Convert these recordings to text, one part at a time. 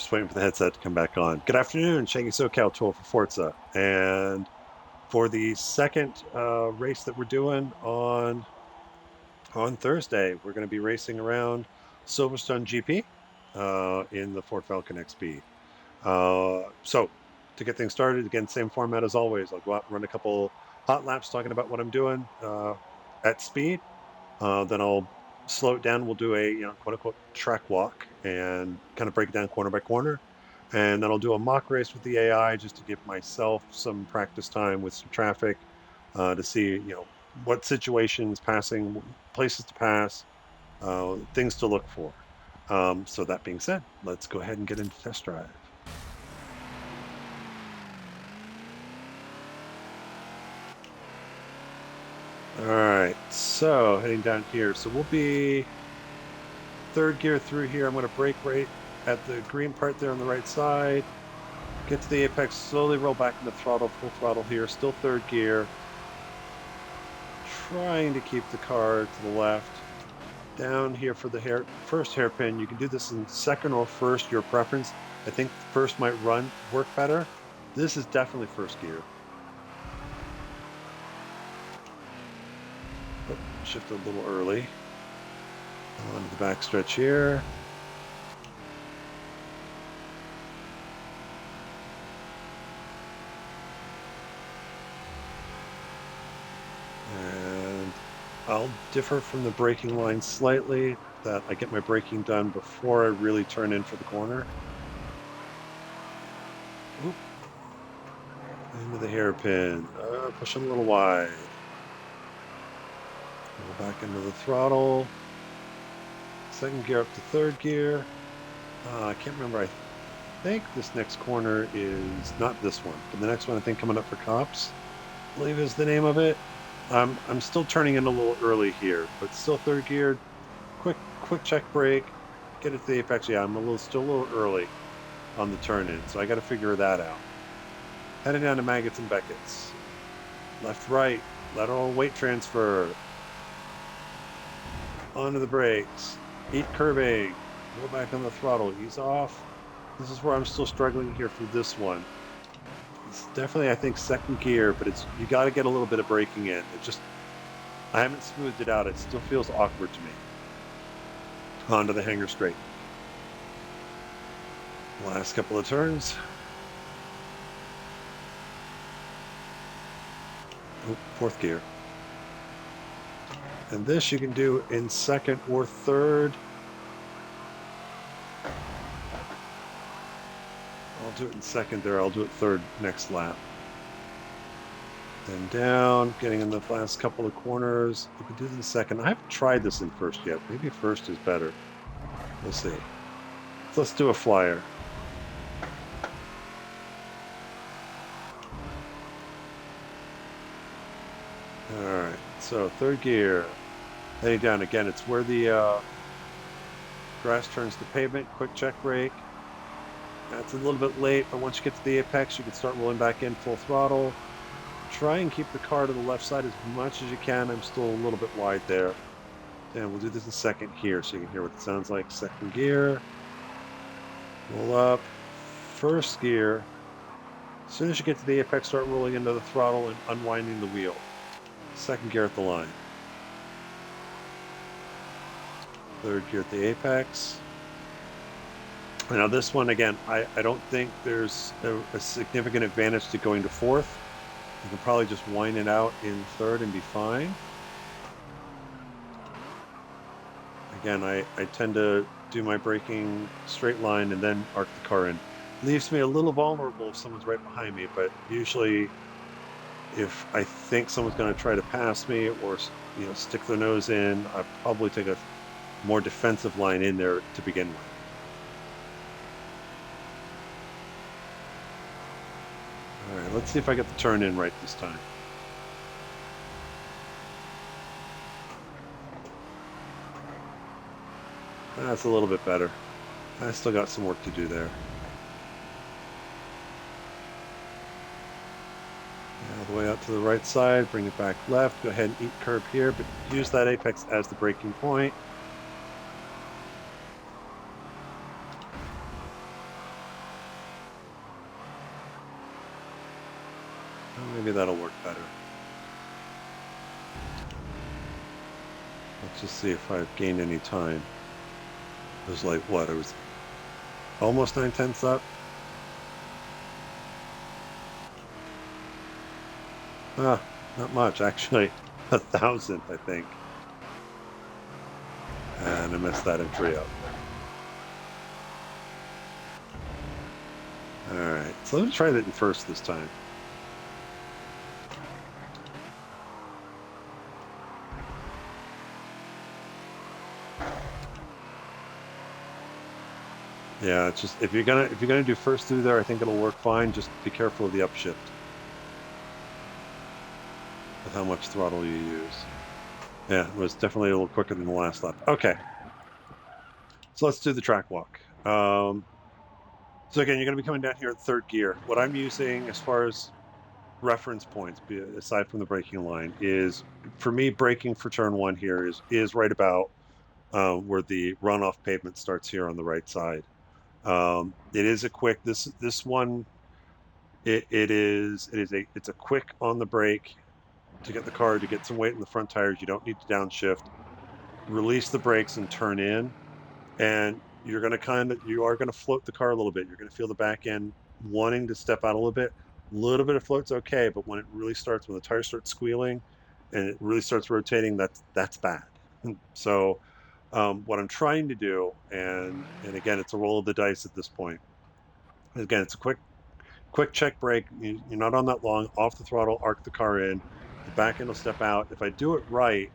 Just waiting for the headset to come back on. Good afternoon, Shaggy SoCal 2Old4Forza. And for the second race that we're doing on Thursday, we're going to be racing around Silverstone GP in the Ford Falcon XB. So to get things started, again, same format as always. I'll go out and run a couple hot laps talking about what I'm doing at speed. Then I'll slow it down. We'll do a quote unquote track walk and kind of break it down corner by corner. And then I'll do a mock race with the AI just to give myself some practice time with some traffic to see what situations, passing places to pass, things to look for. So that being said, let's go ahead and get into test drive. All right, so heading down here. So we'll be third gear through here. I'm going to brake right at the green part there on the right side. Get to the apex, slowly roll back into throttle, full throttle here. Still third gear. Trying to keep the car to the left. Down here for the first hairpin. You can do this in second or first, your preference. I think first might work better. This is definitely first gear. Oh, shift a little early. On the back stretch here. And I'll differ from the braking line slightly, that I get my braking done before I really turn in for the corner. Oop. Into the hairpin. Pushing a little wide. Go back into the throttle. Second gear up to third gear. I can't remember. I think this next corner is not this one, but the next one I think coming up for cops, I believe is the name of it. I'm still turning in a little early here, but still third gear. Quick check brake. Get it to the apex. Yeah, I'm still a little early on the turn in, so I got to figure that out. Heading down to Maggots and Beckett's. Left, right, lateral weight transfer. Onto the brakes. Eat curbing. Go back on the throttle. Ease off. This is where I'm still struggling here for this one. It's definitely, I think, second gear, but you got to get a little bit of braking in. I haven't smoothed it out. It still feels awkward to me. Onto the hanger straight. Last couple of turns. Oh, fourth gear. And this you can do in second or third. I'll do it in second there. I'll do it third next lap. Then down, getting in the last couple of corners. You can do this in second. I haven't tried this in first yet. Maybe first is better. We'll see. Let's do a flyer. All right, so third gear. Heading down again. It's where the grass turns to pavement. Quick check brake. That's a little bit late, but once you get to the apex, you can start rolling back in full throttle. Try and keep the car to the left side as much as you can. I'm still a little bit wide there. And we'll do this in second here so you can hear what it sounds like. Second gear. Roll up. First gear. As soon as you get to the apex, start rolling into the throttle and unwinding the wheel. Second gear at the line. Third gear at the apex. Now this one, again, I don't think there's a significant advantage to going to fourth. You can probably just wind it out in third and be fine. Again, I tend to do my braking straight line and then arc the car in. Leaves me a little vulnerable if someone's right behind me, but usually if I think someone's going to try to pass me or stick their nose in, I probably take a more defensive line in there to begin with. All right, let's see if I get the turn in right this time. That's a little bit better. I still got some work to do there. All the way out to the right side, bring it back left. Go ahead and eat curb here, but use that apex as the braking point. Maybe that'll work better. Let's just see if I've gained any time. It was like, what? It was almost 9/10 up. Ah, not much, actually. 1,000, I think. And I messed that entry up. Alright, so let me try that in first this time. Yeah, it's just if you're gonna do first through there, I think it'll work fine. Just be careful of the upshift with how much throttle you use. Yeah, it was definitely a little quicker than the last lap. Okay, so let's do the track walk. So again, you're going to be coming down here in third gear. What I'm using as far as reference points, aside from the braking line, is for me braking for turn one here is right about where the runoff pavement starts here on the right side. It is a quick. This one it's a quick on the brake to get the car to get some weight in the front tires. You don't need to downshift. Release the brakes and turn in, and you are going to float the car a little bit. You're going to feel the back end wanting to step out a little bit. A little bit of float's okay, but when the tires start squealing and it really starts rotating, that's bad. So what I'm trying to do, and again, it's a roll of the dice at this point. Again, it's a quick check brake. You're not on that long. Off the throttle, arc the car in. The back end will step out. If I do it right,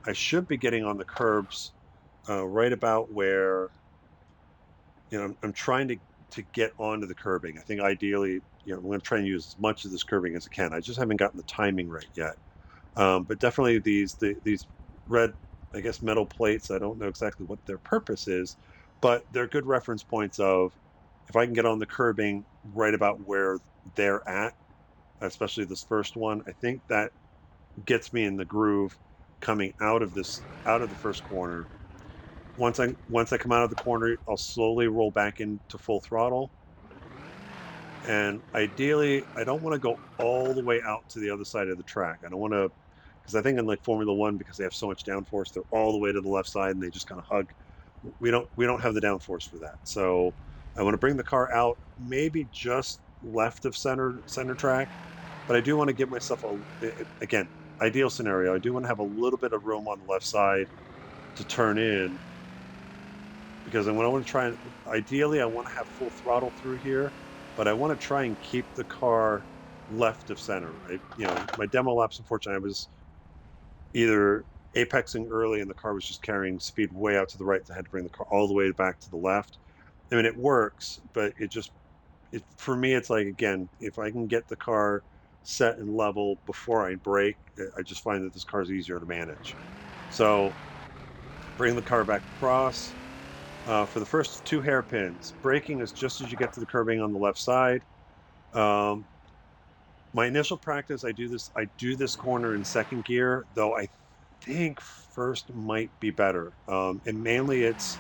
I should be getting on the curbs right about where I'm trying to get onto the curbing. I think ideally, I'm going to try and use as much of this curbing as I can. I just haven't gotten the timing right yet. But definitely these red, I guess, metal plates. I don't know exactly what their purpose is, but they're good reference points of if I can get on the curbing right about where they're at, especially this first one. I think that gets me in the groove coming out of the first corner. Once I come out of the corner, I'll slowly roll back into full throttle. And ideally, I don't want to go all the way out to the other side of the track. I don't want to, because I think in like Formula One, because they have so much downforce, they're all the way to the left side and they just kind of hug. We don't have the downforce for that. So I want to bring the car out, maybe just left of center track, but I do want to give myself again, ideal scenario. I do want to have a little bit of room on the left side to turn in because I want to try and ideally I want to have full throttle through here, but I want to try and keep the car left of center. My demo laps, unfortunately, I was either apexing early and the car was just carrying speed way out to the right. So I had to bring the car all the way back to the left. I mean, it works, but for me, it's like, again, if I can get the car set and level before I brake, I just find that this car is easier to manage. So bring the car back across. For the first two hairpins, braking is just as you get to the curbing on the left side. My initial practice, I do this corner in second gear, though I think first might be better. And mainly it's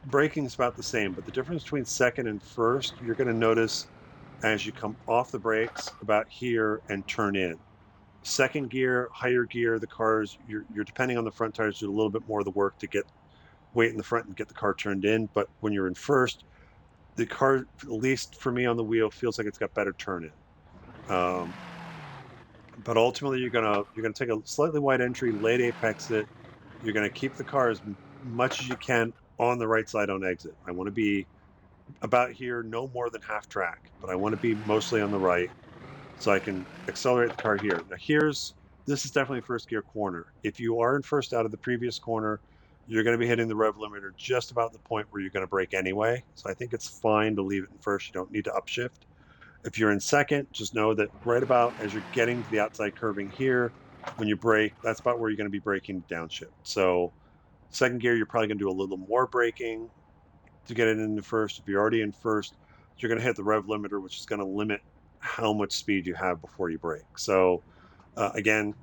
braking is about the same, but the difference between second and first, you're going to notice as you come off the brakes about here and turn in. Second gear, higher gear, the cars, you're depending on the front tires, do a little bit more of the work to get weight in the front and get the car turned in. But when you're in first, the car, at least for me on the wheel, feels like it's got better turn in. But ultimately, you're gonna take a slightly wide entry, late apex it. You're gonna keep the car as much as you can on the right side on exit. I want to be about here, no more than half track, but I want to be mostly on the right, so I can accelerate the car here. Now this is definitely a first gear corner. If you are in first out of the previous corner, you're going to be hitting the rev limiter just about the point where you're going to brake anyway. So I think it's fine to leave it in first. You don't need to upshift. If you're in second, just know that right about as you're getting to the outside curving here, when you brake, that's about where you're going to be braking downshift. So second gear, you're probably going to do a little more braking to get it into first. If you're already in first, you're going to hit the rev limiter, which is going to limit how much speed you have before you brake. So again,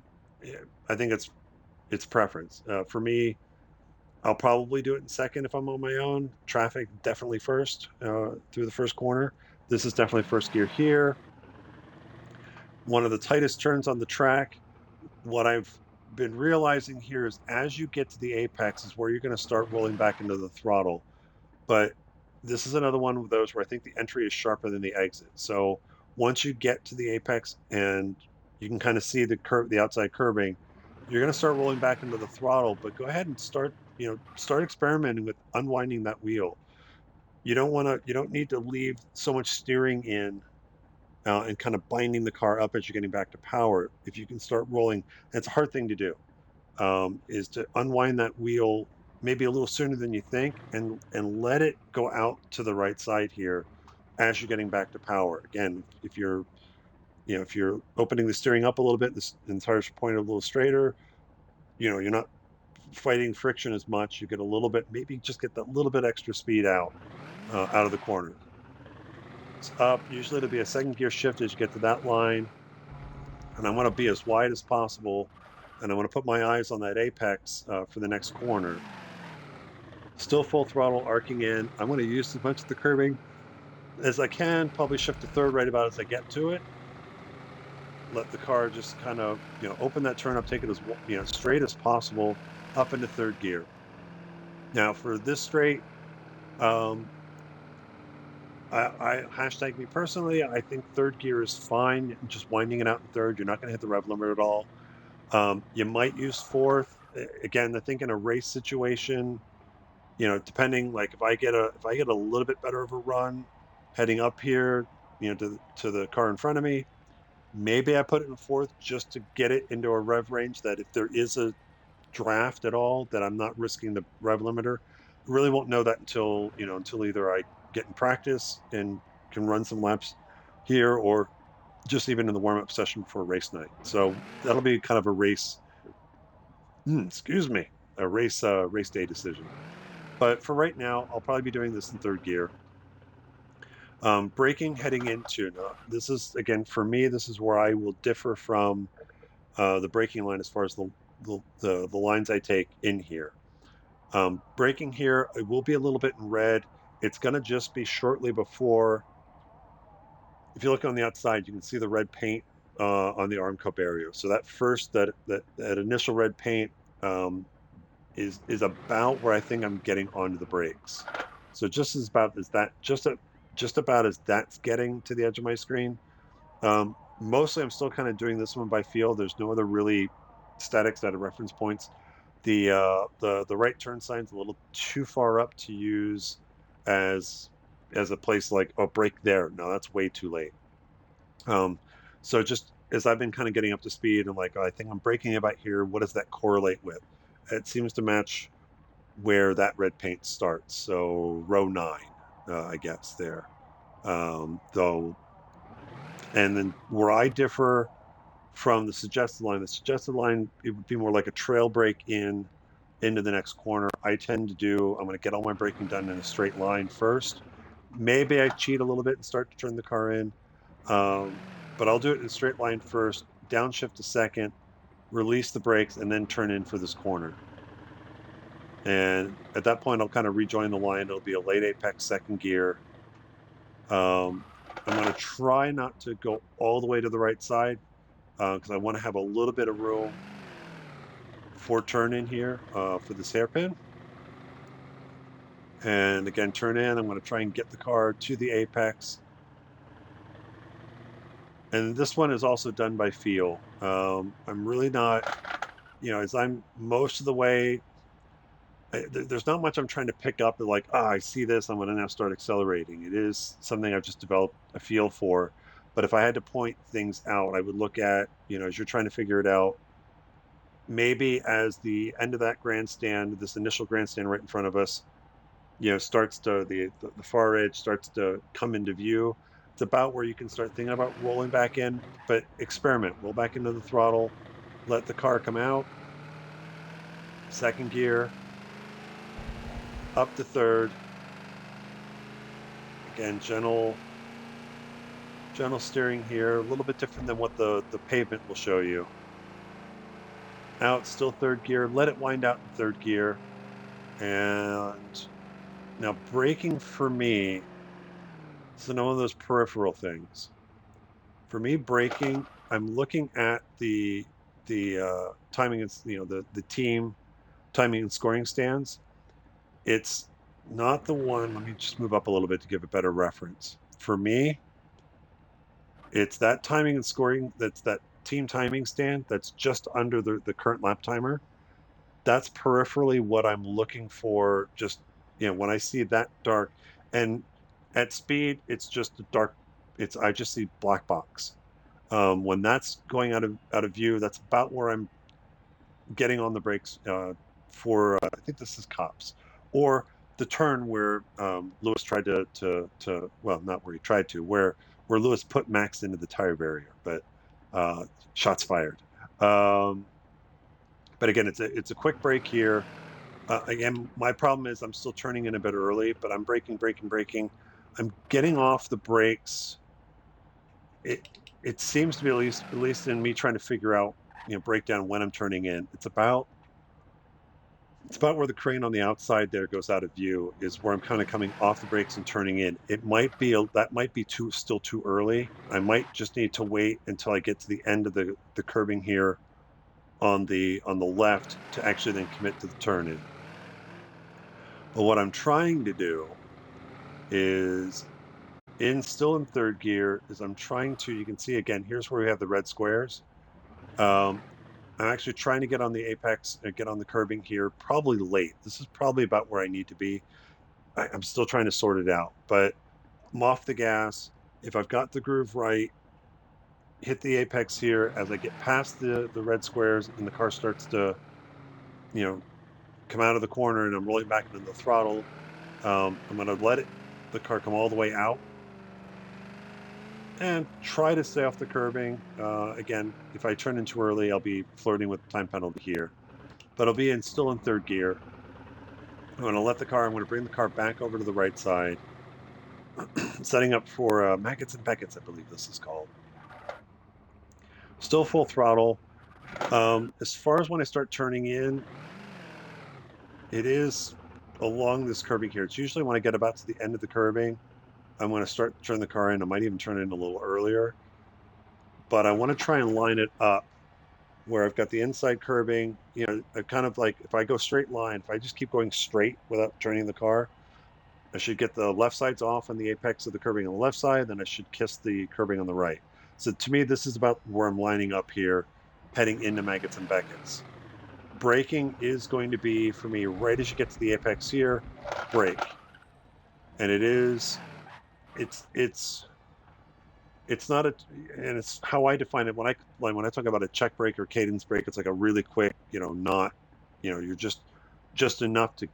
I think it's preference. For me, I'll probably do it in second if I'm on my own. Traffic definitely first through the first corner. This is definitely first gear here. one of the tightest turns on the track. What I've been realizing here is as you get to the apex is where you're going to start rolling back into the throttle. But this is another one of those where I think the entry is sharper than the exit. So once you get to the apex and you can kind of see the outside curbing, you're going to start rolling back into the throttle. But go ahead and start experimenting with unwinding that wheel. You don't need to leave so much steering in and kind of binding the car up as you're getting back to power. If you can start rolling, and it's a hard thing to do, is to unwind that wheel maybe a little sooner than you think, and let it go out to the right side here as you're getting back to power. Again, if you're opening the steering up a little bit, the tires are pointed a little straighter. You're not fighting friction as much. You get a little bit, maybe just get that little bit extra speed out of the corner. It's up. Usually it'll be a second gear shift as you get to that line, and I want to be as wide as possible, and I want to put my eyes on that apex for the next corner. Still full throttle, arcing in. I'm going to use as much of the curbing as I can, probably shift to third right about as I get to it. Let the car just kind of, open that turn up, take it as, straight as possible up into third gear. Now for this straight, I hashtag me personally, I think third gear is fine. Just winding it out in third, you're not going to hit the rev limiter at all. You might use fourth. Again, I think in a race situation, depending, like if I get a little bit better of a run heading up here, to the car in front of me, maybe I put it in fourth just to get it into a rev range that if there is a draft at all, that I'm not risking the rev limiter. I really won't know that until either I get in practice and can run some laps here, or just even in the warm-up session before race night. So that'll be kind of a race, excuse me, a race day decision. But for right now, I'll probably be doing this in third gear. Braking heading into, now, this is, again, for me, this is where I will differ from the braking line as far as the lines I take in here. Braking here, it will be a little bit in red. It's going to just be shortly before. If you look on the outside, you can see the red paint on the arm cup area. So that initial red paint is about where I think I'm getting onto the brakes. So just about as that's getting to the edge of my screen. Mostly I'm still kind of doing this one by feel. There's no other really statics out of reference points. The right turn sign's a little too far up to use as a place like, oh, brake there. No, that's way too late. So just as I've been kind of getting up to speed, I'm like, oh, I think I'm braking about here. What does that correlate with? It seems to match where that red paint starts. So row 9, I guess there. Though, and then where I differ from the suggested line, it would be more like a trail brake into the next corner. I'm going to get all my braking done in a straight line first. Maybe I cheat a little bit and start to turn the car in. But I'll do it in a straight line first, downshift a second, release the brakes, and then turn in for this corner. And at that point, I'll kind of rejoin the line. It'll be a late apex second gear. I'm going to try not to go all the way to the right side because I want to have a little bit of room for turn in here for this hairpin. And again, turn in. I'm going to try and get the car to the apex. And this one is also done by feel. I'm really not, as I'm most of the way, there's not much I'm trying to pick up. Like, I see this, I'm going to now start accelerating. It is something I've just developed a feel for. But if I had to point things out, I would look at, as you're trying to figure it out, maybe as the end of that grandstand, this initial grandstand right in front of us, starts to the far edge starts to come into view. It's about where you can start thinking about rolling back in, but experiment, roll back into the throttle, let the car come out, second gear, up to third. Again, gentle steering here, a little bit different than what the pavement will show you. Out, still third gear, let it wind out in third gear. And now braking for me, so one of those peripheral things. For me, braking, I'm looking at the timing and the team timing and scoring stands. It's not the one. Let me just move up a little bit to give a better reference. For me, it's that timing and scoring. That's that team timing stand. That's just under the current lap timer. That's peripherally what I'm looking for. Just when I see that dark, and at speed, it's just a dark. I just see black box. When that's going out of view, that's about where I'm getting on the brakes for. I think this is cops or the turn where Lewis tried to well, not where he tried to, where Lewis put Max into the tire barrier, but shots fired. Um, but again, it's a quick break here. Again, my problem is I'm still turning in a bit early, but I'm braking. I'm getting off the brakes. It it seems to be at least in me trying to figure out break down when I'm turning in. It's about where the crane on the outside there goes out of view is where I'm kind of coming off the brakes and turning in. That might be still too early. I might just need to wait until I get to the end of the curbing here on the left to actually then commit to the turn in. But what I'm trying to do is still in third gear is I'm trying to, you can see again, here's where we have the red squares. Um, I'm actually trying to get on the apex and get on the curbing here, probably late. This is probably about where I need to be. I'm still trying to sort it out, but I'm off the gas. If I've got the groove right, hit the apex here as I get past the red squares and the car starts to, you know, come out of the corner and I'm rolling back into the throttle. I'm going to the car come all the way out and try to stay off the curbing. Again, if I turn in too early, I'll be flirting with the time penalty here, but I'll be still in third gear. I'm going to bring the car back over to the right side, setting up for Maggots and Beckets, I believe this is called. Still full throttle. As far as when I start turning in, it is along this curbing here. It's usually when I get about to the end of the curbing, I'm going to start turning the car in. I might even turn in a little earlier, but I want to try and line it up where I've got the inside curbing, kind of like if I go straight line, if I just keep going straight without turning the car, I should get the left sides off on the apex of the curbing on the left side, then I should kiss the curbing on the right. So to me, this is about where I'm lining up here, heading into Maggots and Beckets. Braking is going to be, for me, right as you get to the apex here, brake. And it's not and it's how I define it. When I talk about a check brake or cadence brake, it's like a really quick, not, you're just enough to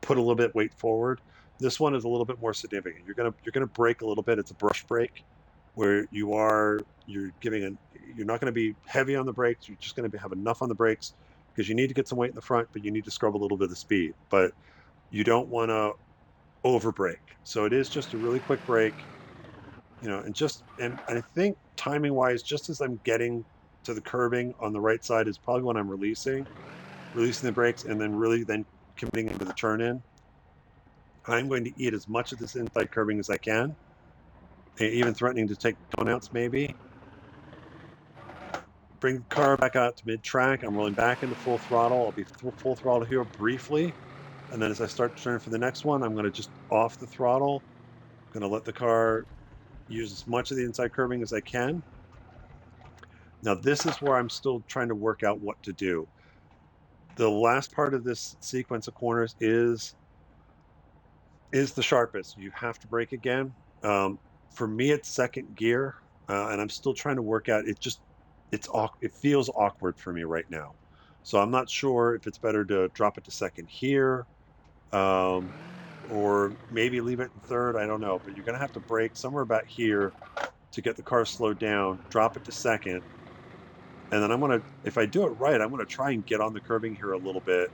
put a little bit weight forward. This one is a little bit more significant. You're gonna brake a little bit. It's a brush brake, where you're not going to be heavy on the brakes. You're just going to have enough on the brakes because you need to get some weight in the front, but you need to scrub a little bit of speed. But you don't want to over brake. So it is just a really quick brake. And I think timing wise, just as I'm getting to the curbing on the right side is probably when I'm releasing the brakes and then really then committing into the turn in. I'm going to eat as much of this inside curbing as I can, even threatening to take downouts maybe. Bring the car back out to mid-track. I'm rolling back into full throttle. I'll be full throttle here briefly. And then as I start turning for the next one, I'm going to just off the throttle. I'm going to let the car use as much of the inside curbing as I can. Now, this is where I'm still trying to work out what to do. The last part of this sequence of corners is the sharpest. You have to brake again. For me, it's second gear, and I'm still trying to work out. It feels awkward for me right now, so I'm not sure if it's better to drop it to second here, or maybe leave it in third. I don't know, but you're gonna have to brake somewhere about here to get the car slowed down. Drop it to second, and then if I do it right, I'm gonna try and get on the curbing here a little bit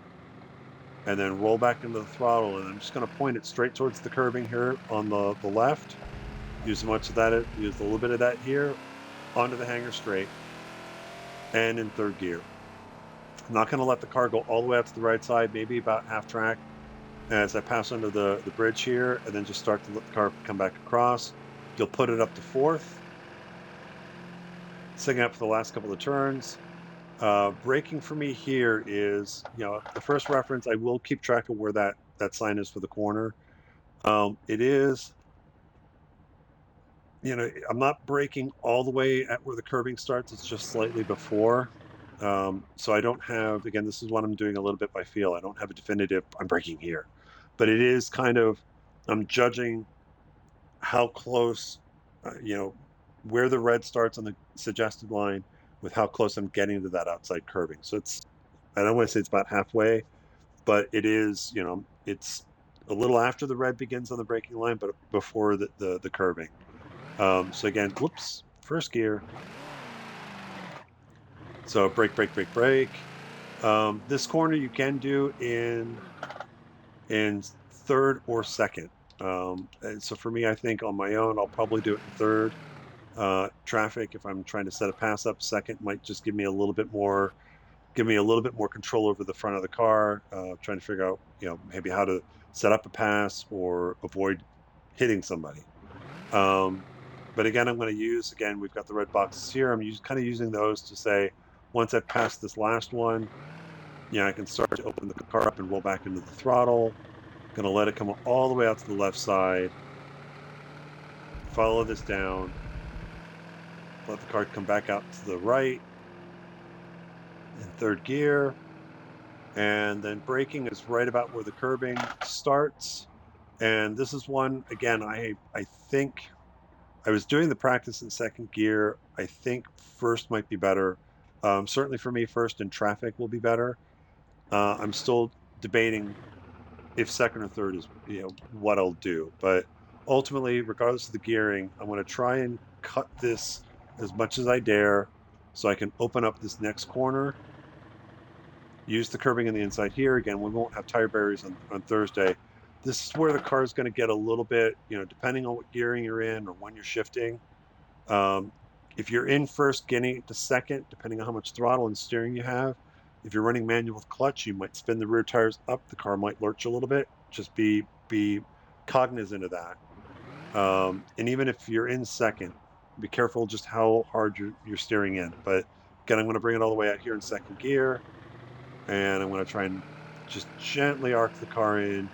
and then roll back into the throttle. And I'm just going to point it straight towards the curbing here on the left. Use a little bit of that here onto the hanger straight and in third gear. I'm not going to let the car go all the way out to the right side, maybe about half track as I pass under the bridge here, and then just start to let the car come back across. You'll put it up to fourth. setting up for the last couple of turns. Braking for me here is, the first reference. I will keep track of where that sign is for the corner. It is, I'm not braking all the way at where the curbing starts. It's just slightly before. So I don't have, again, this is what I'm doing a little bit by feel. I don't have a definitive, I'm braking here. But it is kind of, I'm judging how close, where the red starts on the suggested line with how close I'm getting to that outside curbing. So I don't want to say it's about halfway, but it is, it's a little after the red begins on the braking line, but before the curving. So again, whoops, first gear. So brake, brake, brake, brake. This corner you can do in third or second. And so for me, I think on my own, I'll probably do it in third. Traffic, if I'm trying to set a pass up, second might just give me a little bit more control over the front of the car. Trying to figure out, maybe how to set up a pass or avoid hitting somebody. But again, I'm going to use, again, we've got the red boxes here. I'm kind of using those to say, once I've passed this last one, I can start to open the car up and roll back into the throttle. Going to let it come all the way out to the left side. Follow this down. Let the car come back out to the right in third gear. And then braking is right about where the curbing starts. And this is one, again, I think I was doing the practice in second gear. I think first might be better. Certainly for me, first in traffic will be better. I'm still debating if second or third is, what I'll do. But ultimately, regardless of the gearing, I'm going to try and cut this as much as I dare so I can open up this next corner. Use the curbing on the inside here. Again, we won't have tire barriers on Thursday. This is where the car is going to get a little bit, depending on what gearing you're in or when you're shifting. Um, if you're in first, getting to second, depending on how much throttle and steering you have. If you're running manual with clutch, you might spin the rear tires up. The car might lurch a little bit. Just be cognizant of that. And even if you're in second, be careful just how hard you're steering in. But again, I'm going to bring it all the way out here in second gear, and I'm going to try and just gently arc the car in,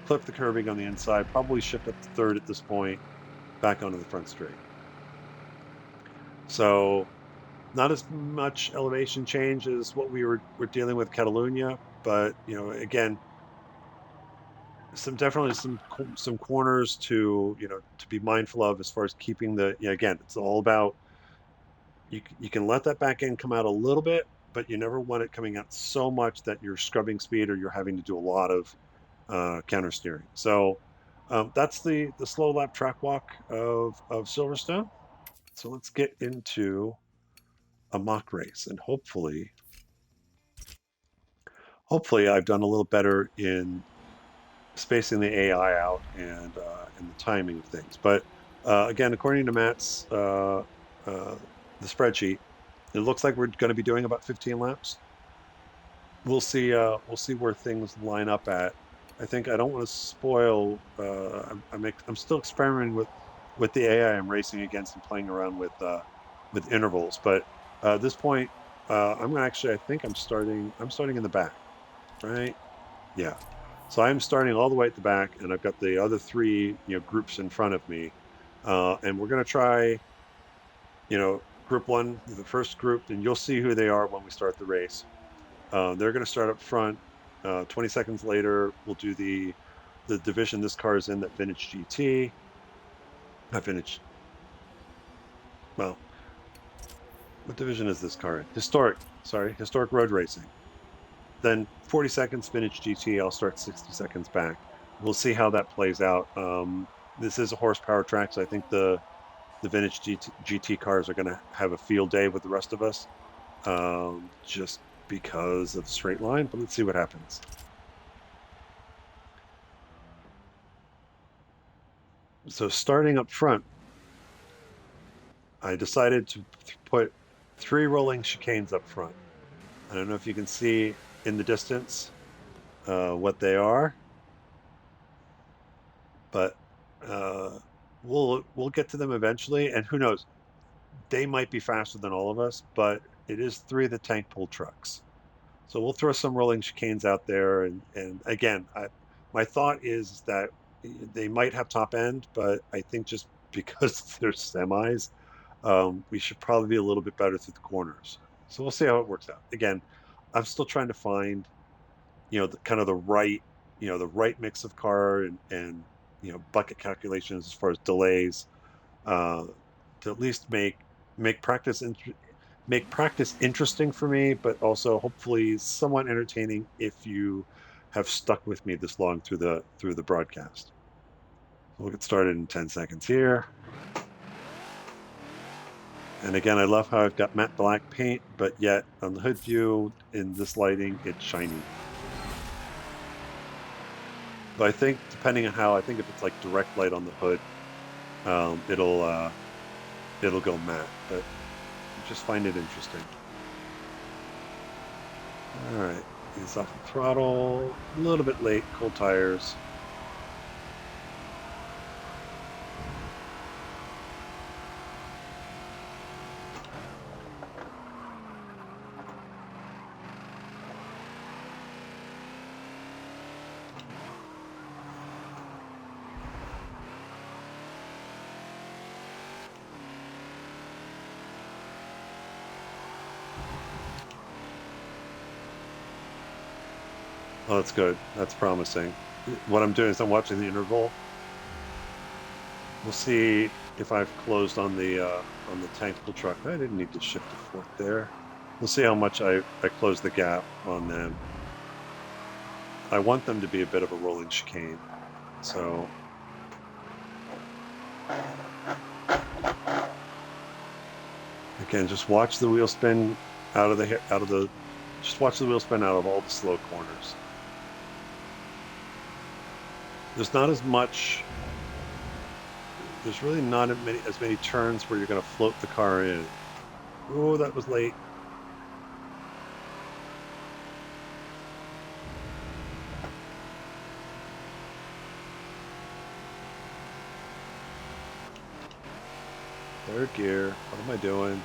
clip the curbing on the inside, probably shift up to third at this point, back onto the front straight. So not as much elevation change as what we're dealing with Catalunya, but again, definitely some corners to be mindful of as far as keeping again, it's all about you can let that back end come out a little bit, but you never want it coming out so much that you're scrubbing speed or you're having to do a lot of counter steering. So that's the slow lap track walk of Silverstone. So let's get into a mock race, and hopefully I've done a little better in spacing the AI out and the timing of things. But again, according to Matt's the spreadsheet, it looks like we're going to be doing about 15 laps. We'll see. We'll see where things line up at. I think I don't want to spoil. I'm still experimenting with the AI I'm racing against and playing around with intervals. But at this point, I'm actually. I think I'm starting. I'm starting in the back, right? Yeah. So I'm starting all the way at the back, and I've got the other three, groups in front of me, and we're going to try, group one, the first group, and you'll see who they are when we start the race. They're going to start up front. 20 seconds later, we'll do the division this car is in, that vintage GT. Not vintage. Well, what division is this car in? Historic. Sorry, historic road racing. Then 40 seconds vintage GT. I'll start 60 seconds back. We'll see how that plays out. This is a horsepower track, so I think the vintage GT cars are going to have a field day with the rest of us, just because of the straight line. But let's see what happens. So starting up front, I decided to put 3 rolling chicanes up front. I don't know if you can see in the distance what they are, but we'll get to them eventually. And who knows? they might be faster than all of us, but it is 3 of the tank pull trucks. So we'll throw some rolling chicanes out there, and again, my thought is that they might have top end, but I think just because they're semis, we should probably be a little bit better through the corners. So we'll see how it works out. Again, I'm still trying to find, kind of the right, the right mix of car and bucket calculations as far as delays, uh, to at least make practice make practice interesting for me, but also hopefully somewhat entertaining if you have stuck with me this long through the broadcast. We'll get started in 10 seconds here. And again, I love how I've got matte black paint, but yet on the hood view in this lighting, it's shiny. But I think depending on how, I think if it's like direct light on the hood, it'll go matte. But I just find it interesting. All right, ease off the throttle. A little bit late, cold tires. Oh, that's good. That's promising. What I'm doing is I'm watching the interval. We'll see if I've closed on the tank pull truck. I didn't need to shift to fourth there. We'll see how much I close the gap on them. I want them to be a bit of a rolling chicane. So again, just watch the wheel spin just watch the wheel spin out of all the slow corners. There's really not as many turns where you're going to float the car in. Oh, that was late. Third gear. What am I doing?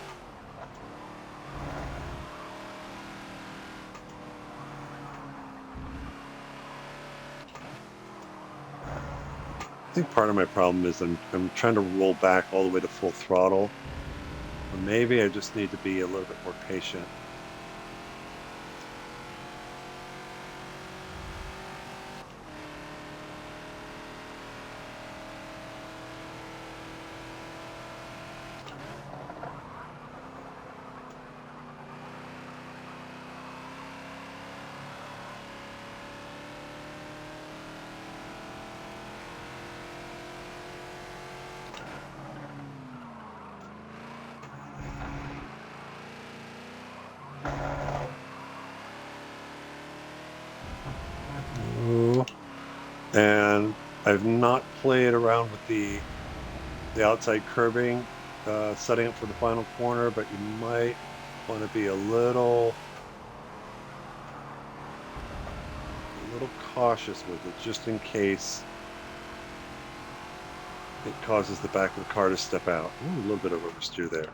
I think part of my problem is I'm trying to roll back all the way to full throttle. Or maybe I just need to be a little bit more patient. And I've not played around with the outside curbing, setting up for the final corner, but you might want to be a little cautious with it, just in case it causes the back of the car to step out. Ooh, a little bit of oversteer there.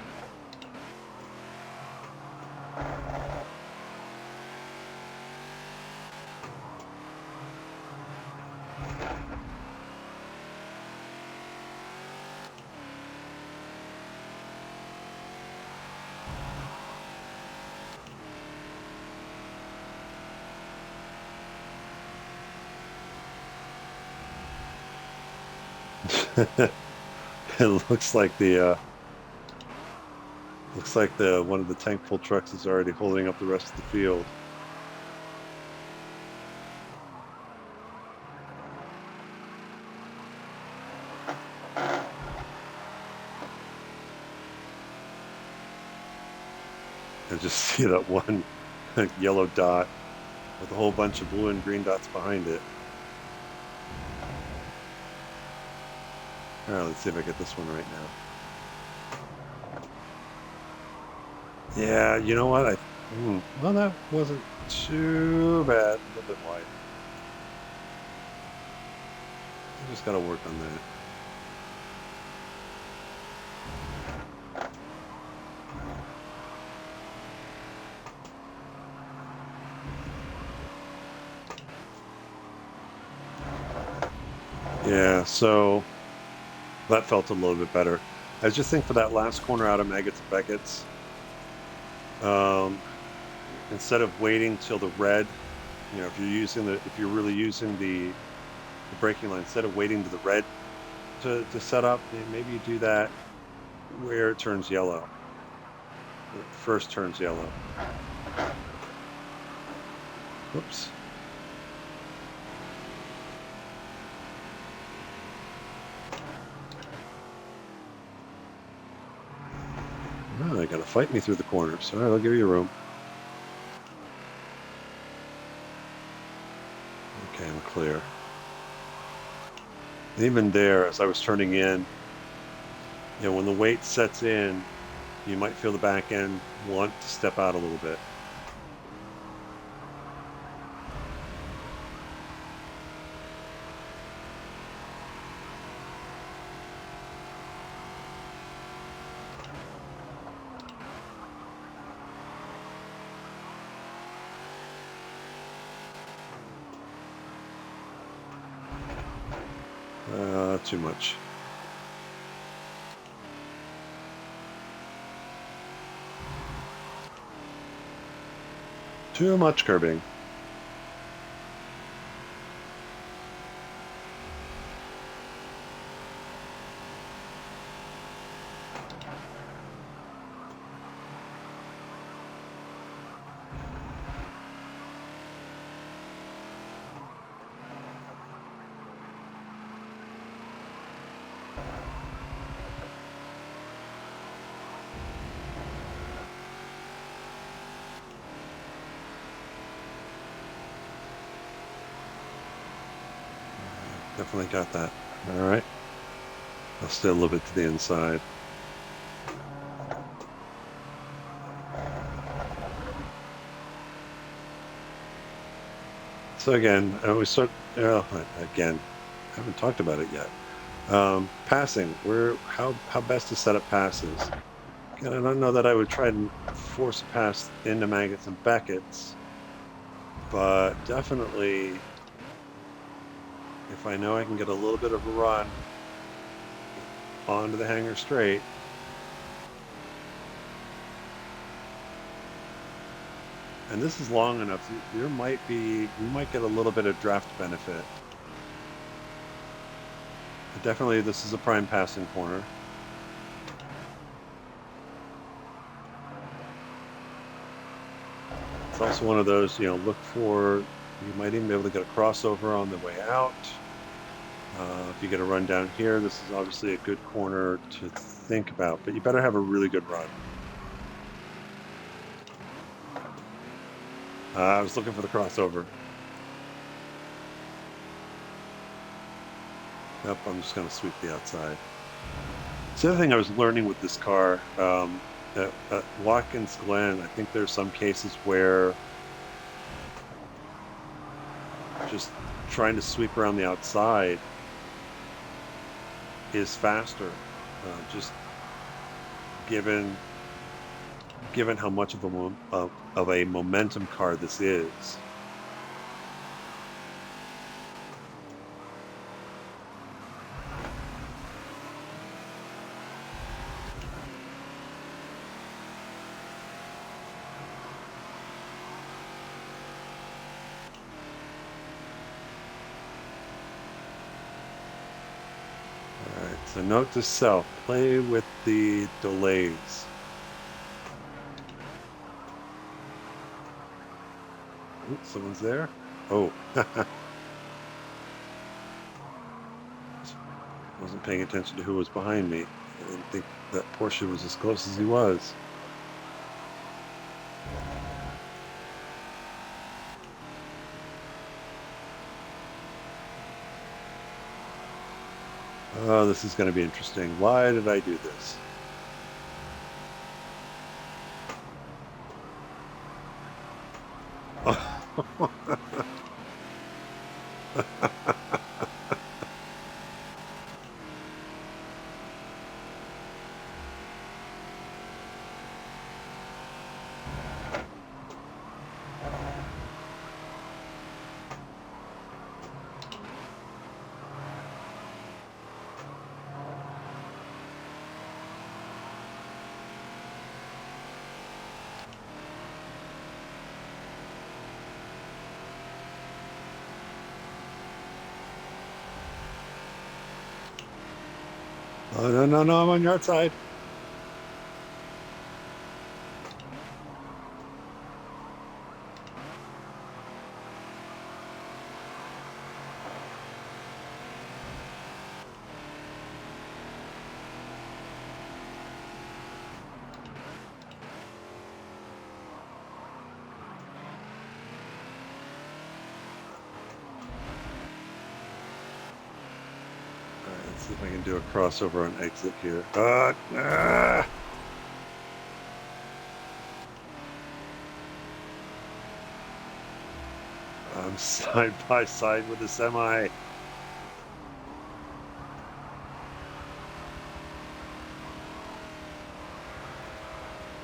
It looks like the one of the tank pull trucks is already holding up the rest of the field. I just see that one yellow dot with a whole bunch of blue and green dots behind it. All right, let's see if I get this one right now. Yeah, you know what? Well, that wasn't too bad. A little bit wide. I just got to work on that. Yeah, so that felt a little bit better. I just think for that last corner out of Maggots and Beckett's, um, instead of waiting till the red, if you're really using the braking line, instead of waiting to the red to set up, maybe you do that where it turns yellow. Where it first turns yellow. Whoops. Oh, they gotta fight me through the corners. All right, I'll give you room. Okay, I'm clear. And even there, as I was turning in, when the weight sets in, you might feel the back end want to step out a little bit. Too much. Too much curbing. Definitely got that. All right. I'll stay a little bit to the inside. So again, again, I haven't talked about it yet. Passing, how best to set up passes. Again, I don't know that I would try and force a pass into Maggots and Beckett's, but definitely if I know I can get a little bit of a run onto the hanger straight, and this is long enough, you might get a little bit of draft benefit. But definitely this is a prime passing corner. It's also one of those, look for, you might even be able to get a crossover on the way out. If you get a run down here, this is obviously a good corner to think about, but you better have a really good run. I was looking for the crossover. Yep, I'm just going to sweep the outside. So the other thing I was learning with this car, at Watkins Glen, I think there's some cases where just trying to sweep around the outside is faster, just given how much of a momentum car this is. So note to self, play with the delays. Ooh, someone's there. Oh, wasn't paying attention to who was behind me. I didn't think that Porsche was as close as he was. Oh, this is going to be interesting. Why did I do this? Oh, no, no, no, I'm on your outside. All right, let's see if I can do a crossover on exit here. I'm side by side with the semi.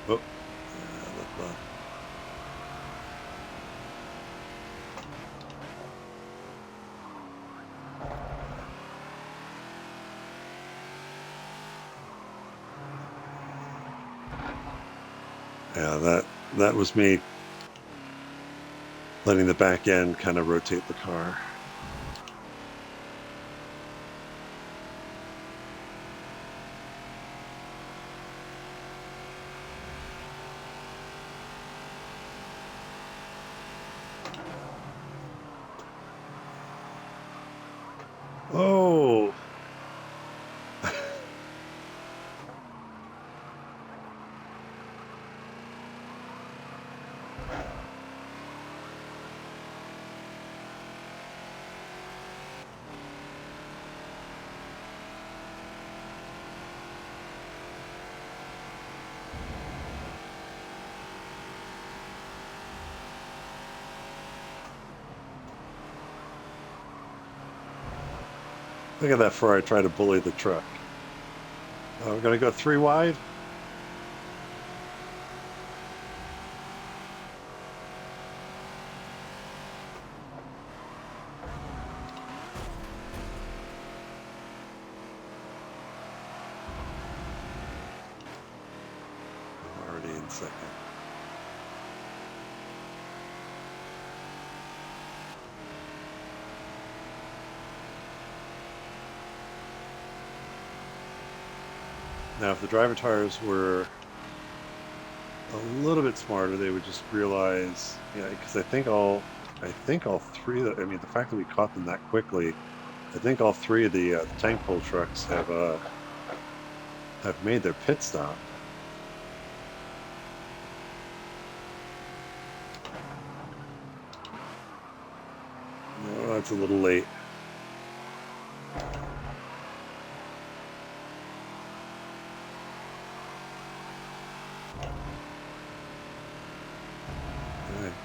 Oh, left. Yeah, that was me letting the back end kind of rotate the car. Oh. Look at that Ferrari try to bully the truck. We're going to go 3 wide. I'm already in second. Now, if the driver tires were a little bit smarter, they would just realize, because I think all 3 of I mean, the fact that we caught them that quickly, I think all 3 of the tank pull trucks have made their pit stop. Oh, that's a little late.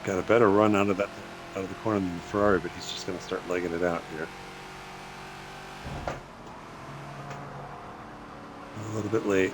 Got a better run out of the corner than the Ferrari, but he's just going to start legging it out here. A little bit late.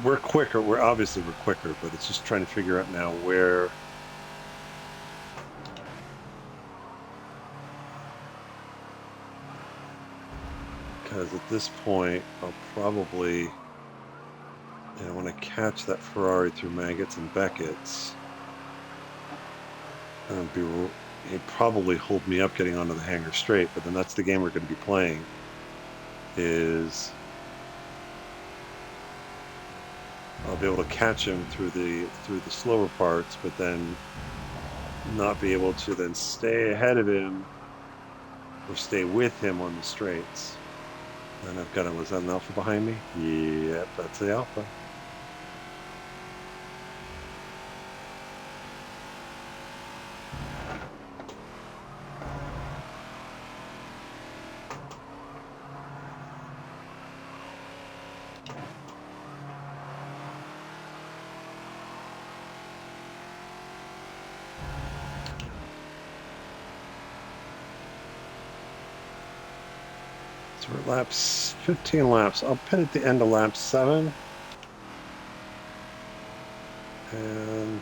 We're quicker. We're quicker, but it's just trying to figure out now where. Because at this point, I'll probably, when I catch that Ferrari through Maggots and Beckett's, he'd probably hold me up getting onto the hangar straight. But then that's the game we're going to be playing. Is I'll be able to catch him through the slower parts, but then not be able to then stay ahead of him or stay with him on the straights. And I've got him. Was that an Alpha behind me? Yep, that's the Alpha. So we're at laps 15 laps. I'll pit at the end of lap 7. And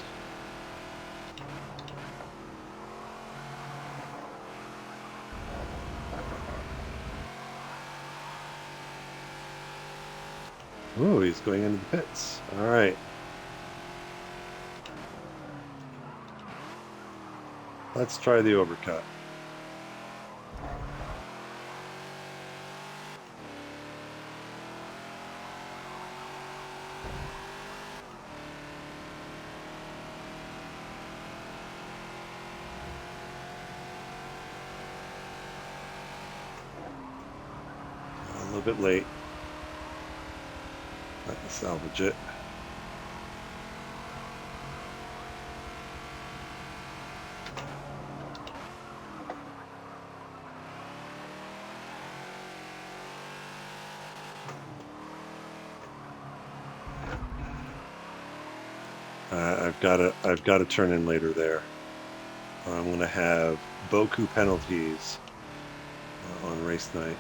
ooh, he's going into the pits. All right. Let's try the overcut. A little bit late. I can salvage it. I've got to turn in later there. I'm going to have Boku penalties on race night.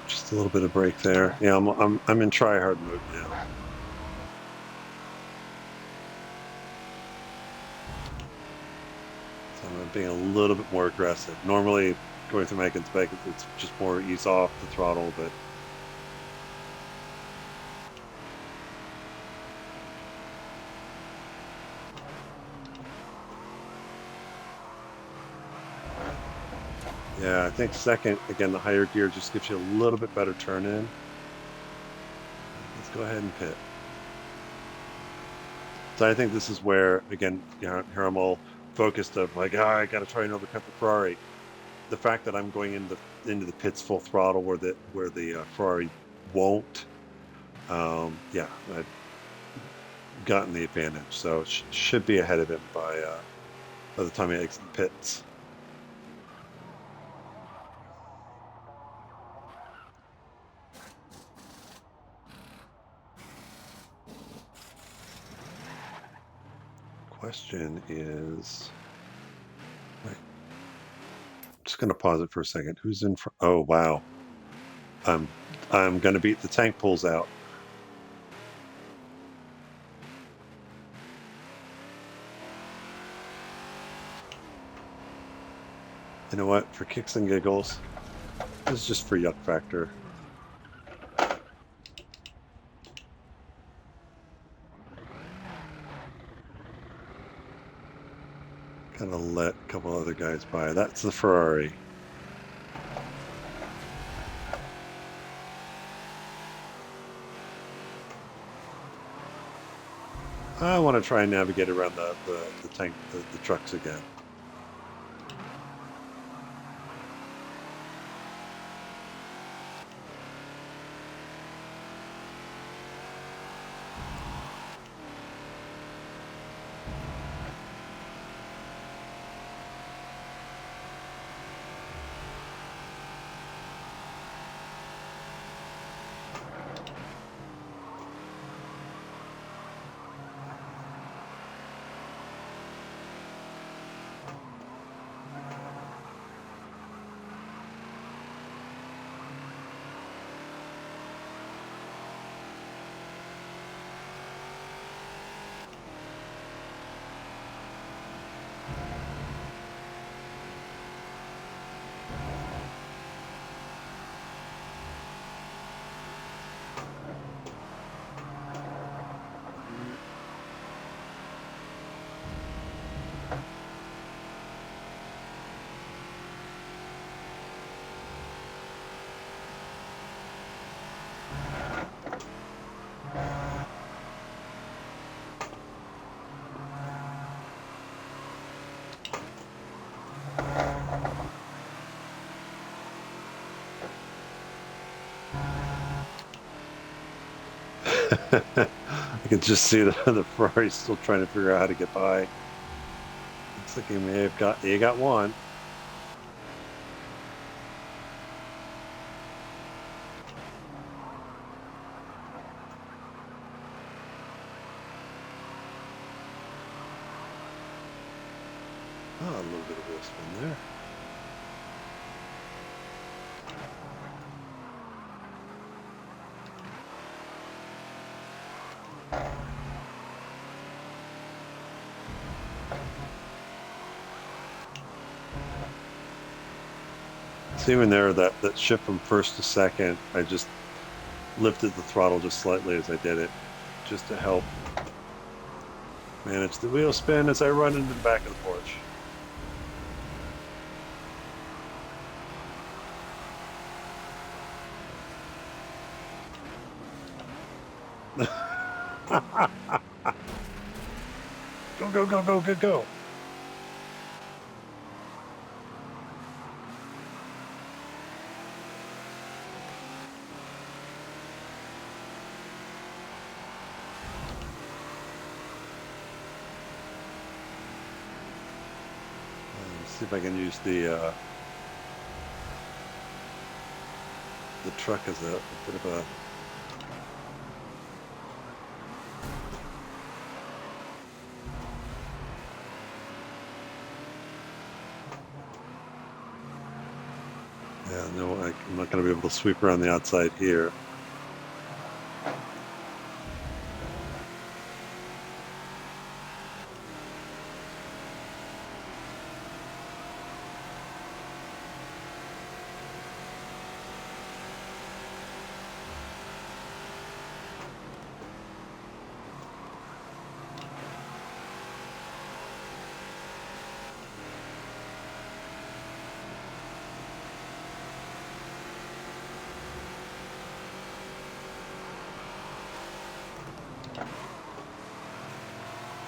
Just a little bit of break there. Yeah, I'm in try hard mode now. So I'm being a little bit more aggressive. Normally, going through Megan's bike, it's just more ease off the throttle, but yeah, I think second, again, the higher gear just gives you a little bit better turn in. Let's go ahead and pit. So I think this is where, again, here I'm all focused of like, I got to try and overcut the Ferrari. The fact that I'm going into the pits full throttle where the Ferrari won't, yeah, I've gotten the advantage. So should be ahead of him by the time he exits the pits. Question is, wait, I'm just going to pause it for a second. Who's in front? Oh, wow. I'm going to beat the tank pulls out. You know what? For kicks and giggles, this is just for yuck factor. Kind of let a couple other guys by. That's the Ferrari. I want to try and navigate around the tank, the trucks again. I can just see the Ferrari still trying to figure out how to get by. Looks like he got one. Oh, a little bit of wheel spin there. So even there, that shift from first to second, I just lifted the throttle just slightly as I did it, just to help manage the wheel spin as I run into the back of the porch. Go, go, go, go, go, go. Let's see if I can use the truck as a bit of a... Yeah, no, I'm not going to be able to sweep around the outside here.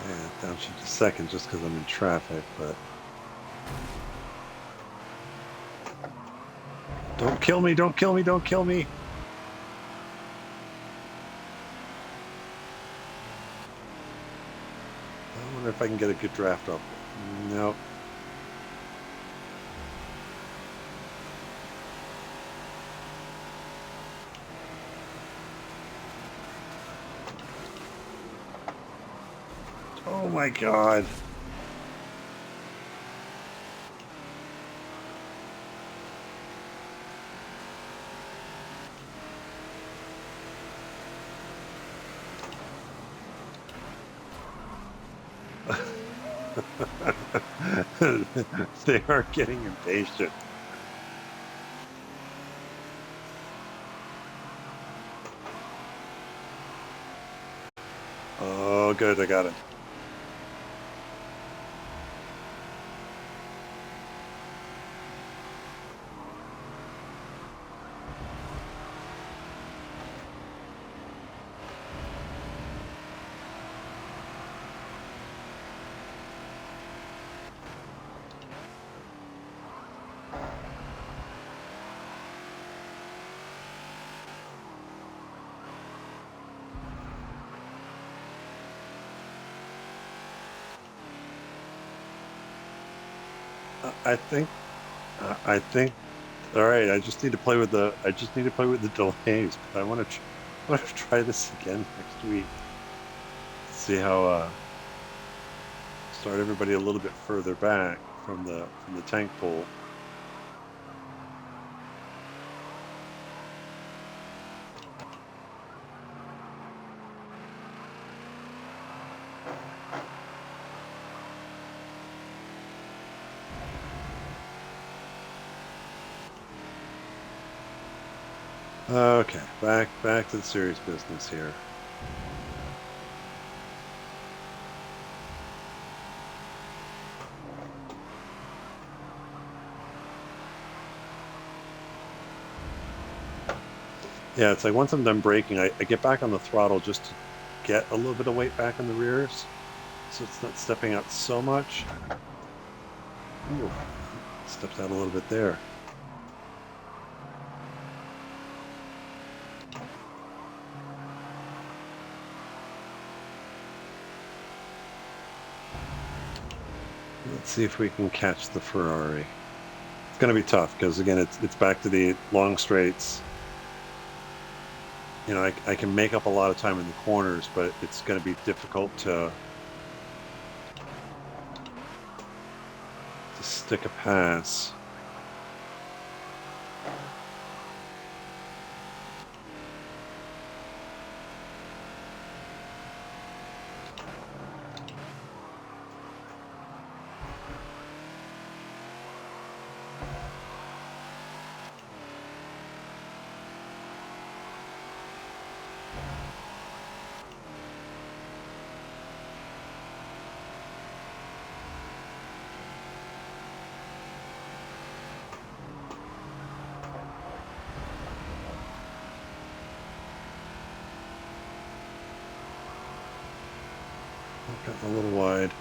Yeah, downshift to second just because I'm in traffic, but... Don't kill me, don't kill me, don't kill me! I wonder if I can get a good draft off. Nope. Oh my god. They are getting impatient. Oh, good, I got it. I think, I think. All right, I just need to play with the delays. But I want to, want to try this again next week. See how start everybody a little bit further back from the tank pool. Okay, back to the serious business here. Yeah, it's like once I'm done braking, I get back on the throttle just to get a little bit of weight back in the rears, so it's not stepping out so much. Ooh, stepped out a little bit there. Let's see if we can catch the Ferrari. It's going to be tough because again, it's back to the long straights. You know, I can make up a lot of time in the corners, but it's going to be difficult to stick a pass. Got a little wide.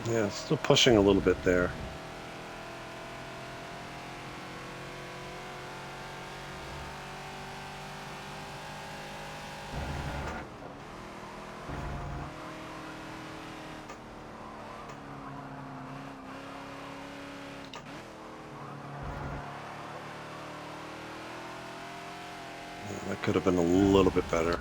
Yeah, still pushing a little bit there. Yeah, that could have been a little bit better.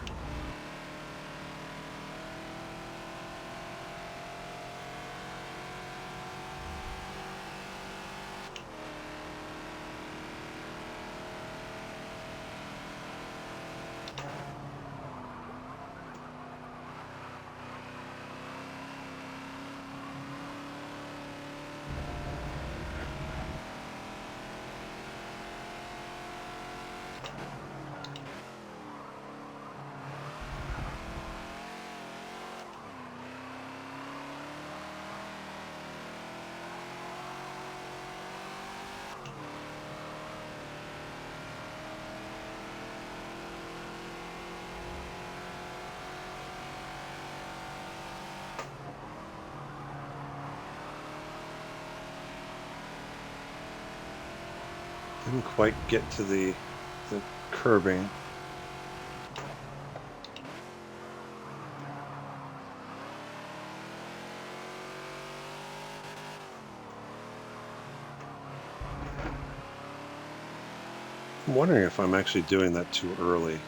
Didn't quite get to the curbing. I'm wondering if I'm actually doing that too early.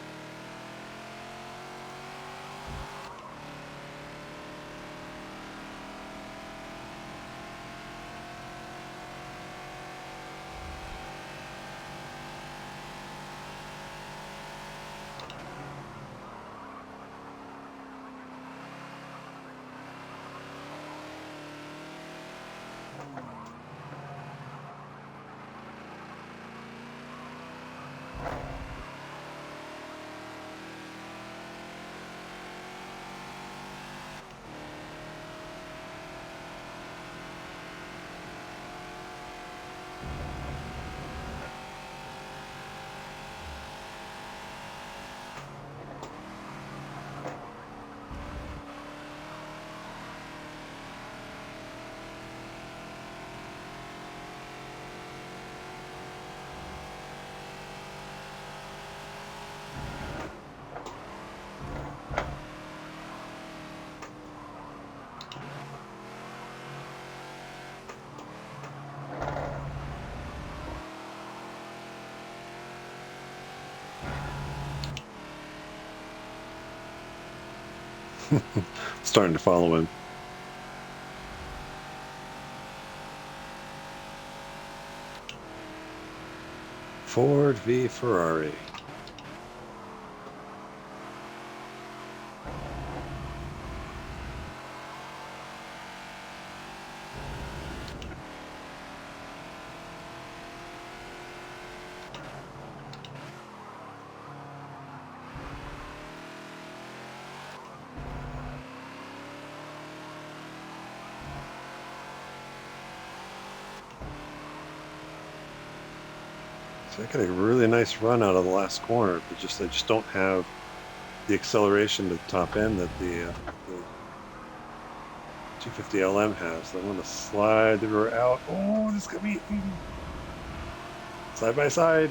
Starting to follow him. Ford v Ferrari. So I got a really nice run out of the last corner, but I just don't have the acceleration to the top end that the 250LM has. I want to slide the rear out. Oh, this got me side by side.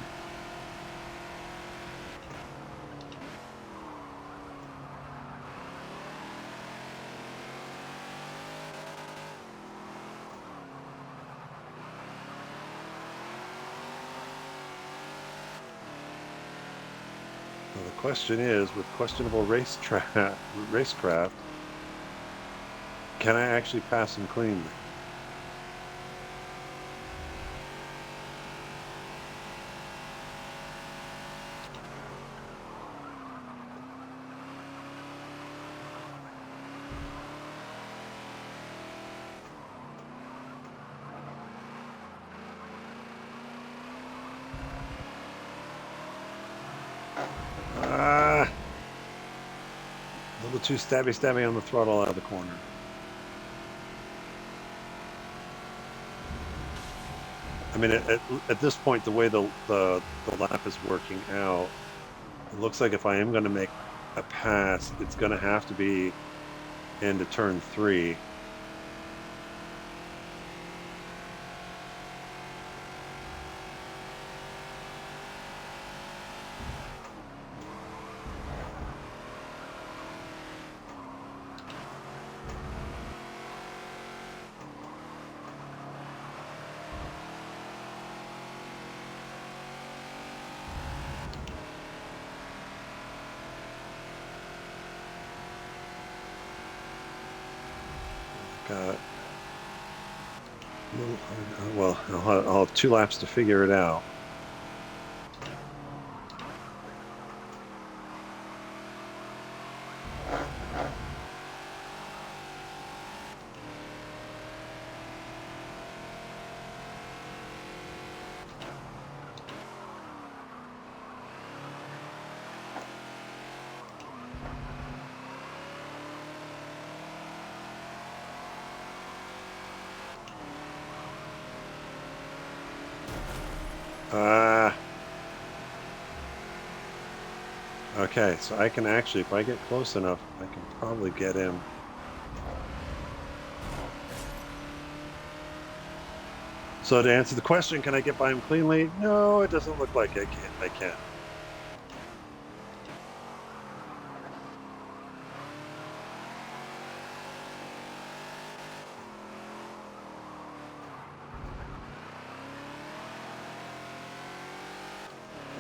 Well, the question is, with questionable racecraft, can I actually pass him cleanly? Ah, a little too stabby on the throttle out of the corner. I mean, at this point, the way the lap is working out, it looks like if I am going to make a pass, it's going to have to be into turn 3. Got a little, well, I'll have 2 laps to figure it out. Okay, so I can actually, if I get close enough, I can probably get him. So to answer the question, can I get by him cleanly? No, it doesn't look like I can.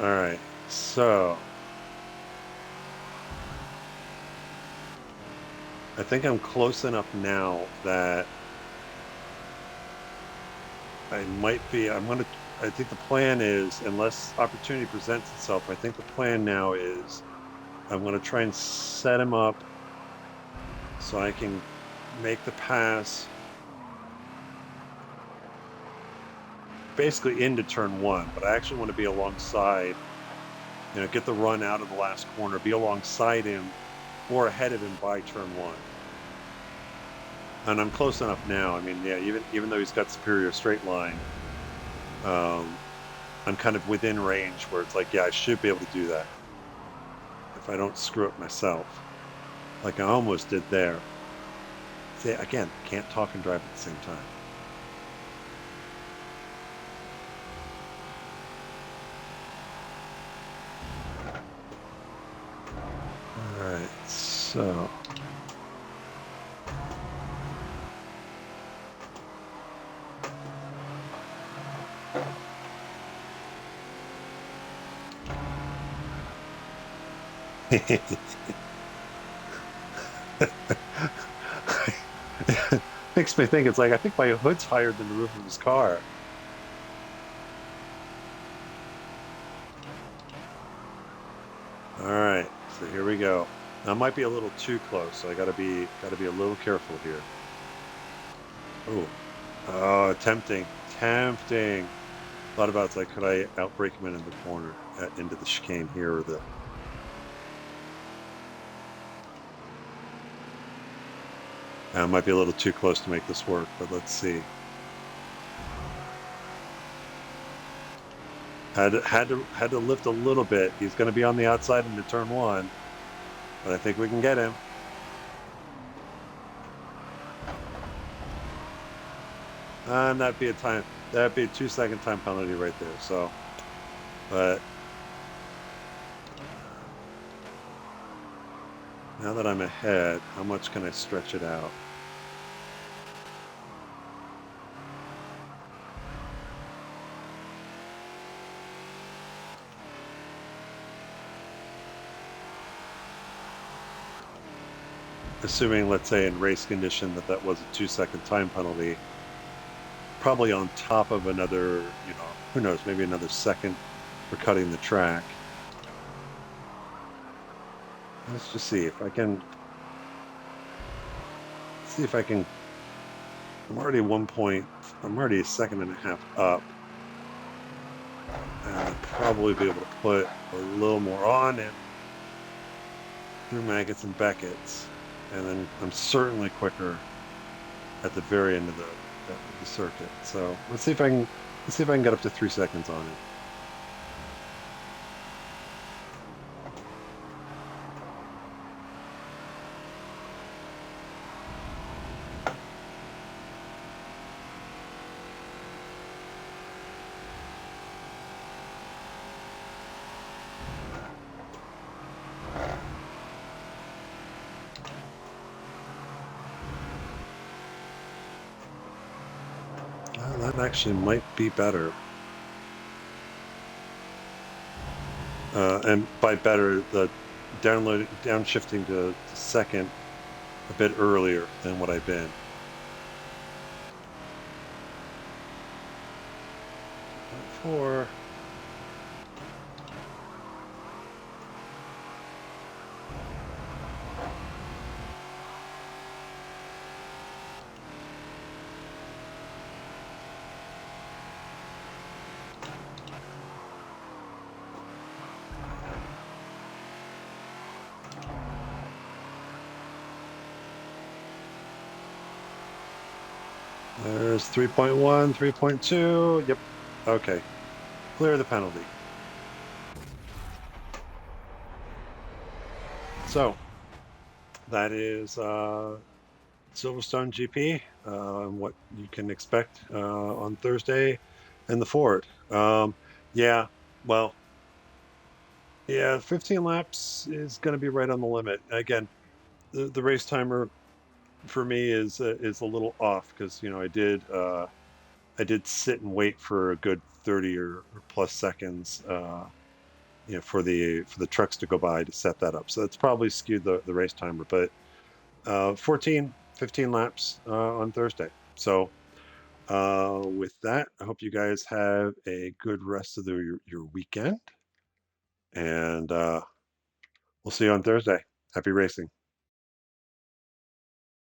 All right, so I think I'm close enough now that I might be. I think the plan is, unless opportunity presents itself, I think the plan now is I'm going to try and set him up so I can make the pass basically into turn 1, but I actually want to be alongside, get the run out of the last corner, be alongside him or ahead of him by turn 1. And I'm close enough now. I mean, yeah, even though he's got superior straight line, I'm kind of within range where it's like, yeah, I should be able to do that if I don't screw up myself, like I almost did there. See, again, can't talk and drive at the same time. All right, so Makes me think it's like I think my hood's higher than the roof of his car. All right, so here we go. Now, I might be a little too close, so I gotta be a little careful here. Oh, oh, tempting, tempting. Thought about it's like, could I outbrake him into the corner, into the chicane here, or the? I might be a little too close to make this work, but let's see. Had to lift a little bit. He's going to be on the outside into turn one, but I think we can get him. And that'd be a time. That'd be a 2 second time penalty right there. So, but now that I'm ahead, how much can I stretch it out? Assuming, let's say, in race condition that was a 2 second time penalty, probably on top of another, who knows, maybe another second for cutting the track. Let's just see if I can. See if I can. I'm already 1 point. I'm already a second and a half up. And I'll probably be able to put a little more on him through Maggots and Beckett's, and then I'm certainly quicker at the very end of the circuit. So let's see if I can get up to 3 seconds on it. Well, that actually might be better. And by better, the downshifting to second a bit earlier than what I've been. Four. There's 3.1, 3.2. Yep. Okay. Clear the penalty. So that is Silverstone GP, and what you can expect on Thursday in the Ford. Yeah, well, yeah, 15 laps is going to be right on the limit. Again, the race timer for me is a little off because I did sit and wait for a good 30 or plus seconds for the trucks to go by to set that up. So that's probably skewed the race timer, but 14, 15 laps on Thursday. So with that, I hope you guys have a good rest of your weekend, and we'll see you on Thursday. Happy racing.